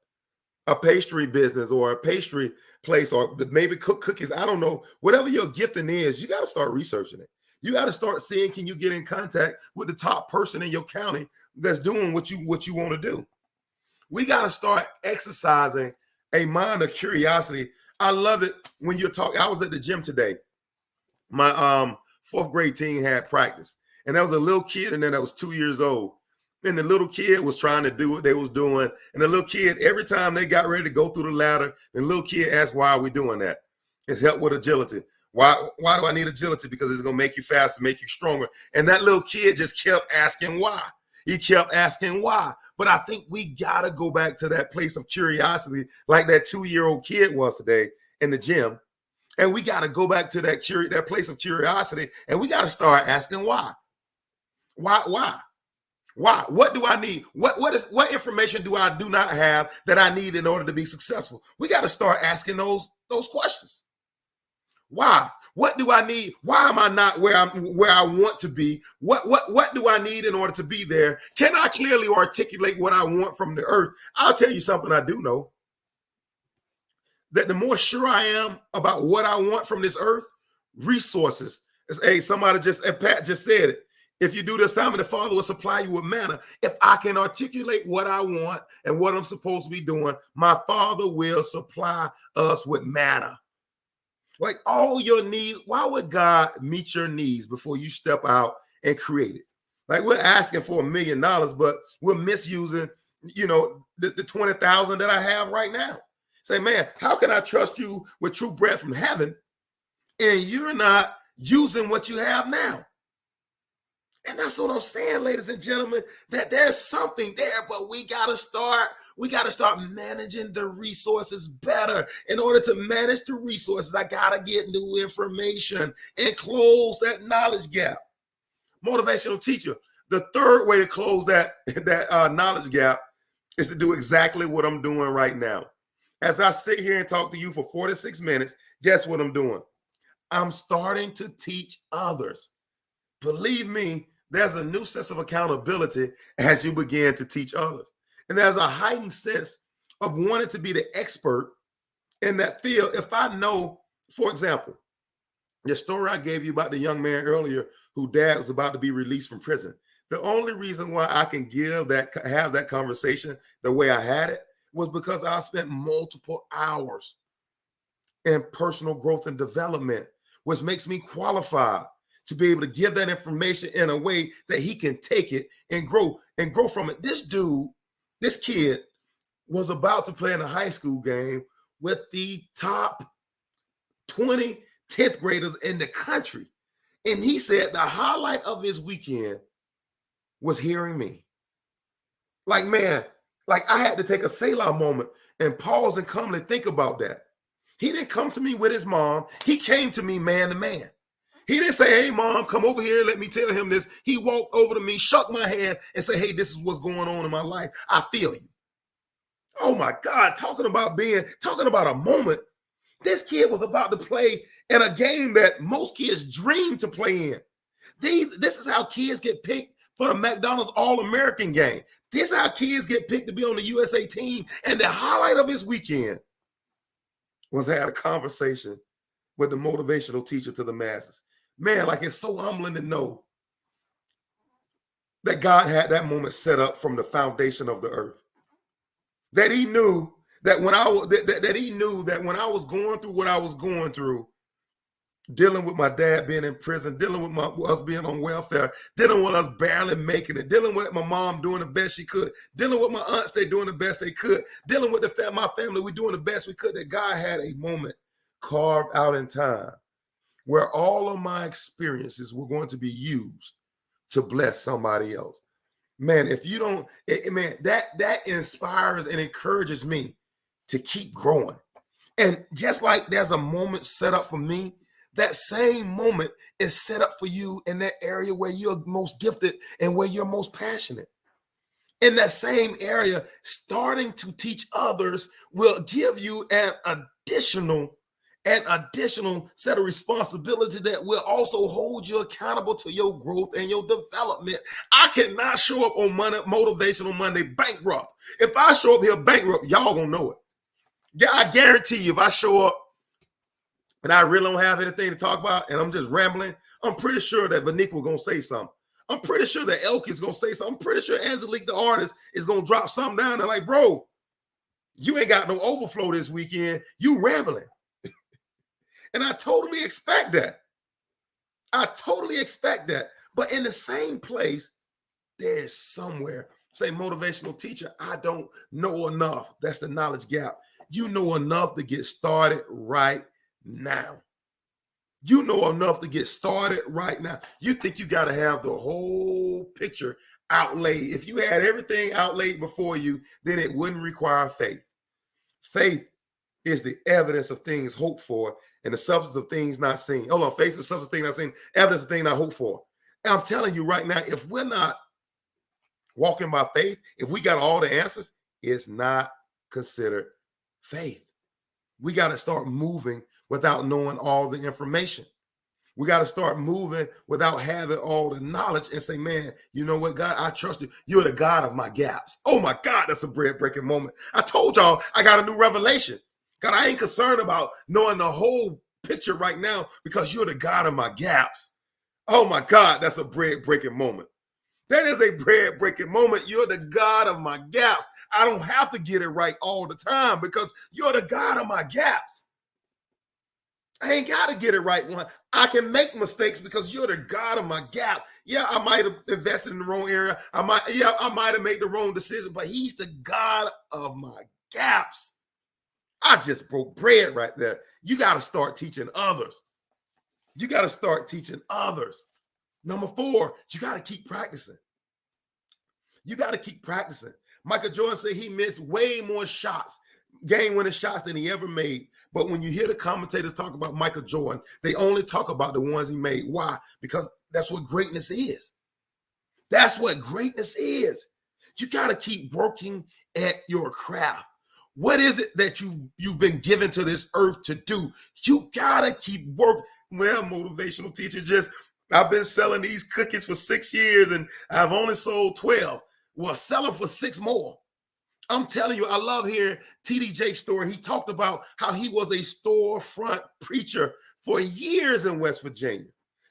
a pastry business, or a pastry place, or maybe cook cookies, I don't know, whatever your gifting is, you got to start researching it. You got to start seeing, can you get in contact with the top person in your county that's doing what you want to do? We got to start exercising a mind of curiosity. I love it when you're talking. I was at the gym today. My fourth grade team had practice, and there was a little kid in there that was 2 years old. And the little kid was trying to do what they was doing. And the little kid, every time they got ready to go through the ladder, the little kid asked, why are we doing that? It's help with agility. Why do I need agility? Because it's going to make you faster, make you stronger. And that little kid just kept asking why. He kept asking why. But I think we got to go back to that place of curiosity like that 2-year-old kid was today in the gym. And we got to go back to that place of curiosity, and we got to start asking why. Why? Why? What do I need? What information do I do not have that I need in order to be successful? We got to start asking those questions. Why? What do I need? Why am I not where I want to be? What do I need in order to be there? Can I clearly articulate what I want from the earth? I'll tell you something I do know. That the more sure I am about what I want from this earth, resources. Pat just said it. If you do the assignment, the Father will supply you with manna. If I can articulate what I want and what I'm supposed to be doing, my Father will supply us with manna. Like all your needs, why would God meet your needs before you step out and create it? Like we're asking for $1 million, but we're misusing, the 20,000 that I have right now. Say, man, how can I trust you with true bread from heaven and you're not using what you have now? And that's what I'm saying, ladies and gentlemen, that there's something there, but we got to start managing the resources better. In order to manage the resources, I got to get new information and close that knowledge gap. Motivational teacher, the third way to close that knowledge gap is to do exactly what I'm doing right now. As I sit here and talk to you for 46 minutes, guess what I'm doing? I'm starting to teach others. Believe me, there's a new sense of accountability as you begin to teach others. And there's a heightened sense of wanting to be the expert in that field. If I know, for example, the story I gave you about the young man earlier whose dad was about to be released from prison. The only reason why I can have that conversation the way I had it was because I spent multiple hours in personal growth and development, which makes me qualified to be able to give that information in a way that he can take it and grow from it. This kid was about to play in a high school game with the top 20 10th graders in the country. And he said the highlight of his weekend was hearing me. Like, man, like I had to take a Selah moment and pause and calmly think about that. He didn't come to me with his mom. He came to me man to man. He didn't say, hey, mom, come over here. Let me tell him this. He walked over to me, shook my hand and said, hey, this is what's going on in my life. I feel you. Oh, my God. Talking about a moment. This kid was about to play in a game that most kids dream to play in. This is how kids get picked for the McDonald's All-American game. This is how kids get picked to be on the USA team. And the highlight of his weekend was I had a conversation with the motivational teacher to the masses. Man, like it's so humbling to know that God had that moment set up from the foundation of the earth. That he knew that when I was going through what I was going through, dealing with my dad being in prison, dealing with us being on welfare, dealing with us barely making it, dealing with my mom doing the best she could, dealing with my aunts, they doing the best they could, dealing with my family, we doing the best we could, that God had a moment carved out in time where all of my experiences were going to be used to bless somebody else. Man, if you don't, that inspires and encourages me to keep growing. And just like there's a moment set up for me, that same moment is set up for you in that area where you're most gifted and where you're most passionate. In that same area, starting to teach others will give you an additional set of responsibility that will also hold you accountable to your growth and your development. I cannot show up on Motivational Monday bankrupt. If I show up here bankrupt, y'all gonna know it. Yeah, I guarantee you, if I show up and I really don't have anything to talk about and I'm just rambling, I'm pretty sure that Vanique was gonna say something. I'm pretty sure that Elk is gonna say something. I'm pretty sure Angelique, the artist, is gonna drop something down there like, bro, you ain't got no overflow this weekend. You rambling. And I totally expect that. But in the same place there is somewhere. Say, motivational teacher, I don't know enough. That's the knowledge gap. You know enough to get started right now. You know enough to get started right now. You think you got to have the whole picture outlaid. If you had everything outlaid before you, then it wouldn't require faith. Faith is the evidence of things hoped for and the substance of things not seen. Hold on, faith is the substance of things not seen, evidence of things not hoped for. And I'm telling you right now, if we're not walking by faith, if we got all the answers, it's not considered faith. We got to start moving without knowing all the information. We got to start moving without having all the knowledge and say, man, you know what, God, I trust you. You're the God of my gaps. Oh my God, that's a bread-breaking moment. I told y'all I got a new revelation. God, I ain't concerned about knowing the whole picture right now because you're the God of my gaps. Oh my God, that's a bread-breaking moment. That is a bread-breaking moment. You're the God of my gaps. I don't have to get it right all the time because you're the God of my gaps. I ain't got to get it right one. I can make mistakes because you're the God of my gap. Yeah, I might have invested in the wrong area. I might have made the wrong decision, but he's the God of my gaps. I just broke bread right there. You got to start teaching others. You got to start teaching others. Number 4, you got to keep practicing. You got to keep practicing. Michael Jordan said he missed way more shots, game-winning shots than he ever made. But when you hear the commentators talk about Michael Jordan, they only talk about the ones he made. Why? Because that's what greatness is. That's what greatness is. You got to keep working at your craft. What is it that you've been given to this earth to do? You got to keep working. Well, motivational teacher, I've been selling these cookies for 6 years and I've only sold 12. Well, sell them for 6 more. I'm telling you, I love hearing TD Jake's story. He talked about how he was a storefront preacher for years in West Virginia.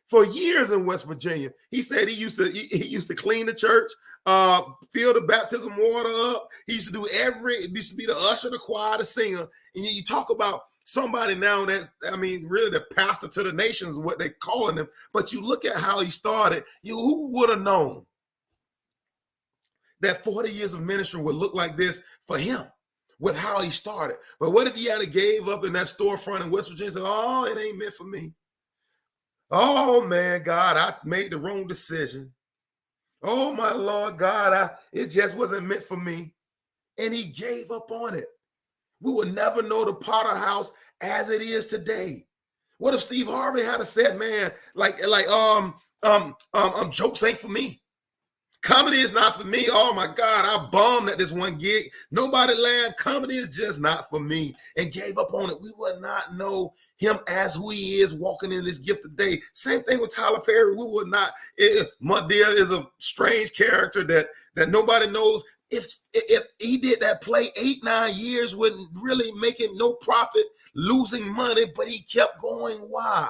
For years in West Virginia. He said he used to clean the church, fill the baptism water up. He used to do it used to be the usher, the choir, the singer. And you talk about somebody now that's, really the pastor to the nations is what they're calling him. But you look at how he started, who would have known that 40 years of ministry would look like this for him with how he started? But what if he had gave up in that storefront in West Virginia and said, oh, it ain't meant for me. Oh, man, God, I made the wrong decision. Oh, my Lord, God, it just wasn't meant for me. And he gave up on it. We will never know the Potter house as it is today. What if Steve Harvey had said, man, jokes ain't for me. Comedy is not for me. Oh my God, I bombed at this one gig. Nobody laughed. Comedy is just not for me, and gave up on it. We would not know him as who he is walking in this gift today. Same thing with Tyler Perry. We would not. Madea is a strange character that nobody knows. If he did that play 8-9 years, wouldn't really making no profit, losing money, but he kept going. Why?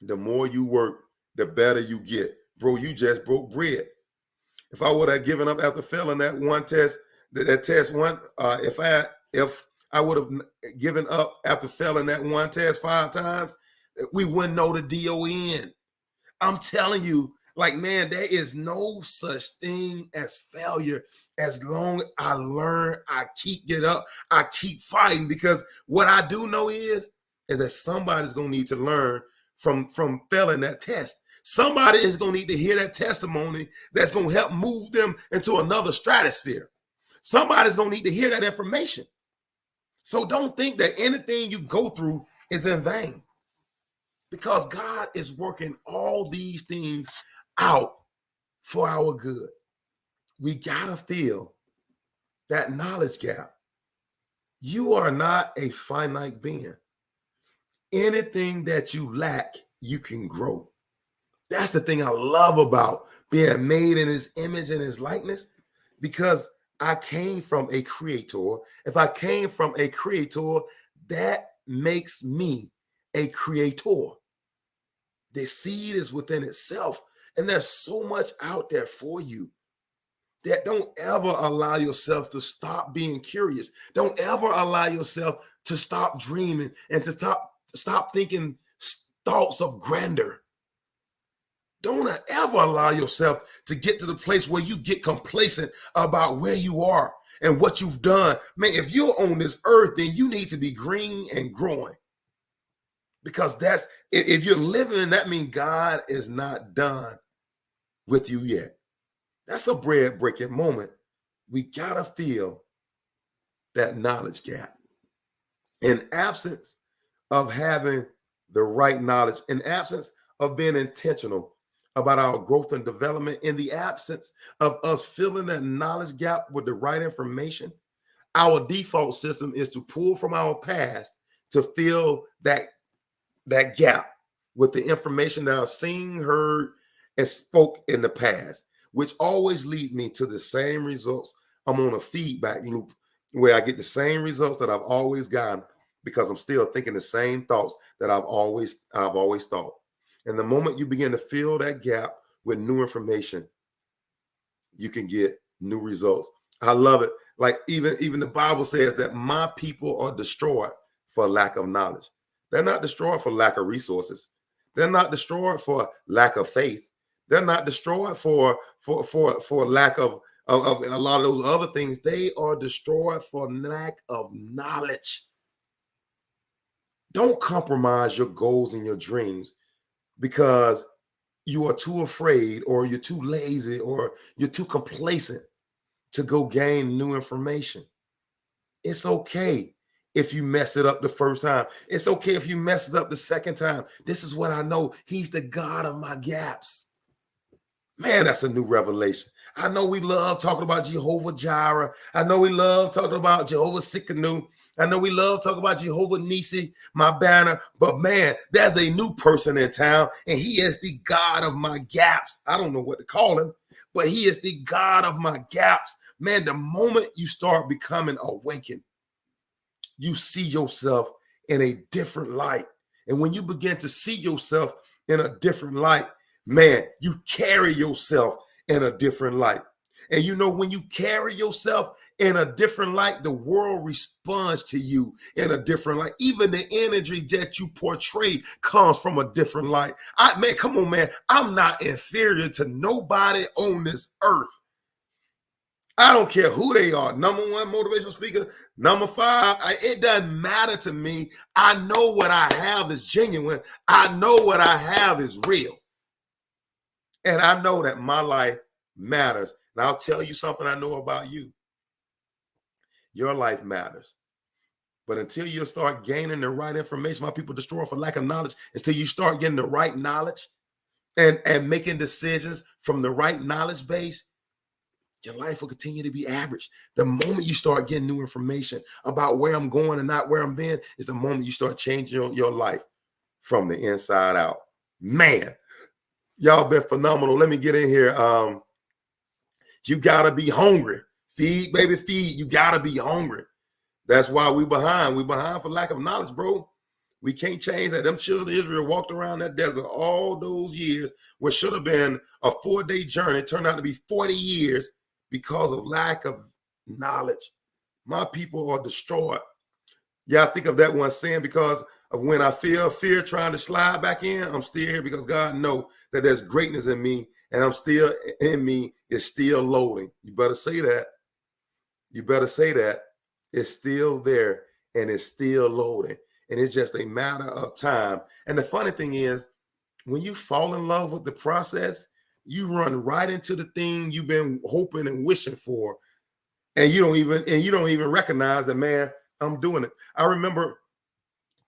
The more you work, the better you get. Bro, you just broke bread. If I would have given up after failing that one test, if I would have given up after failing that one test 5 times, we wouldn't know the DON. I'm telling you, man, there is no such thing as failure as long as I learn, I keep get up, I keep fighting, because what I do know is that somebody's going to need to learn from failing that test. Somebody is going to need to hear that testimony that's going to help move them into another stratosphere. Somebody's going to need to hear that information. So don't think that anything you go through is in vain, because God is working all these things out for our good. We got to fill that knowledge gap. You are not a finite being. Anything that you lack, you can grow. That's the thing I love about being made in his image and his likeness, because I came from a creator. If I came from a creator, that makes me a creator. The seed is within itself, and there's so much out there for you. That don't ever allow yourself to stop being curious. Don't ever allow yourself to stop dreaming and to stop thinking thoughts of grandeur. Don't ever allow yourself to get to the place where you get complacent about where you are and what you've done. Man, if you're on this earth, then you need to be green and growing. Because if you're living, that means God is not done with you yet. That's a bread breaking moment. We gotta feel that knowledge gap. In absence of having the right knowledge, in absence of being intentional about our growth and development, in the absence of us filling that knowledge gap with the right information, our default system is to pull from our past to fill that gap with the information that I've seen, heard, and spoke in the past, which always lead me to the same results. I'm on a feedback loop where I get the same results that I've always gotten because I'm still thinking the same thoughts that I've always thought. And the moment you begin to fill that gap with new information, you can get new results. I love it. Like even the Bible says that my people are destroyed for lack of knowledge. They're not destroyed for lack of resources. They're not destroyed for lack of faith. They're not destroyed for lack of a lot of those other things. They are destroyed for lack of knowledge. Don't compromise your goals and your dreams because you are too afraid or you're too lazy or you're too complacent to go gain new information. It's okay if you mess it up the first time. It's okay if you mess it up the second time. This is what I know. He's the God of my gaps. Man, that's a new revelation. I know we love talking about Jehovah Jireh. I know we love talking about Jehovah Sikkenu. I know we love talking about Jehovah Nisi, my banner. But man, there's a new person in town, and he is the God of my gaps. I don't know what to call him, but he is the God of my gaps. Man, the moment you start becoming awakened, you see yourself in a different light. And when you begin to see yourself in a different light, man, you carry yourself in a different light. And you know, when you carry yourself in a different light, the world responds to you in a different light. Even the energy that you portray comes from a different light. Man, come on, man. I'm not inferior to nobody on this earth. I don't care who they are. Number one motivational speaker, number five. It doesn't matter to me. I know what I have is genuine. I know what I have is real. And I know that my life matters. And I'll tell you something I know about you. Your life matters. But until you start gaining the right information, my people destroy for lack of knowledge. Until you start getting the right knowledge and making decisions from the right knowledge base, your life will continue to be average. The moment you start getting new information about where I'm going and not where I'm being is the moment you start changing your life from the inside out. Man, y'all been phenomenal. Let me get in here. You got to be hungry. Feed, baby, feed. You got to be hungry. That's why we behind. We behind for lack of knowledge, bro. We can't change that. Them children of Israel walked around that desert all those years, what should have been a 4-day journey, turned out to be 40 years because of lack of knowledge. My people are destroyed. Yeah, I think of that one saying because of when I feel fear trying to slide back in, I'm still here because God knows that there's greatness in me and I'm still in me. It's still loading. You better say that. You better say that. It's still there and it's still loading. And it's just a matter of time. And the funny thing is, when you fall in love with the process, you run right into the thing you've been hoping and wishing for. And you don't even recognize that, man, I'm doing it. I remember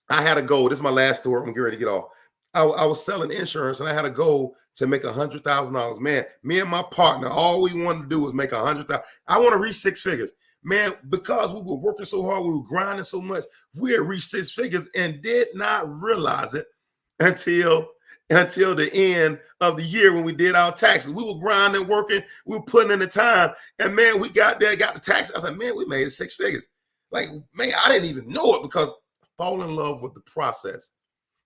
I had a goal. This is my last story. I'm getting ready to get off. I was selling insurance and I had a goal to make $100,000. Man, me and my partner, all we wanted to do was make $100,000. I want to reach 6 figures. Man, because we were working so hard, we were grinding so much, we had reached 6 figures and did not realize it until the end of the year when we did our taxes. We were grinding, working, we were putting in the time. And man, we got there, got the tax. I thought, man, we made 6 figures. Like, man, I didn't even know it because I fall in love with the process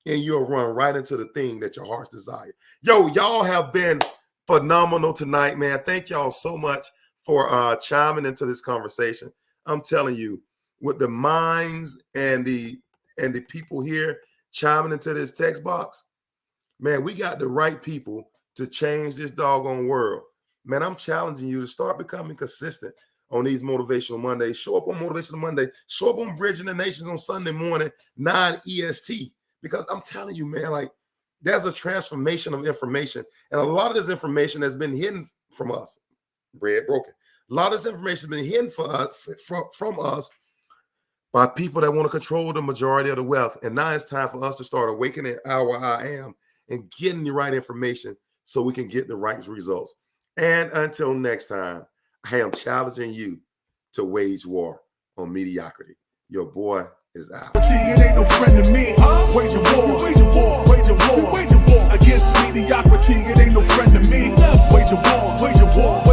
and you'll run right into the thing that your heart's desire. Yo, y'all have been phenomenal tonight, man. Thank y'all so much for chiming into this conversation. I'm telling you, with the minds and the people here chiming into this text box, man, we got the right people to change this doggone world. Man, I'm challenging you to start becoming consistent on these Motivational Mondays. Show up on Motivational Monday. Show up on Bridging the Nations on Sunday morning, 9 EST. Because I'm telling you, man, like, there's a transformation of information. And a lot of this information has been hidden from us. Bread broken. A lot of this information has been hidden from us by people that want to control the majority of the wealth. And now it's time for us to start awakening our I am and getting the right information so we can get the right results. And until next time, I am challenging you to wage war on mediocrity. Your boy is out. It ain't no friend to me. Wage a war, wage a war, wage a war, wage a war against mediocrity. It ain't no friend to me. Wage a war, wage a war.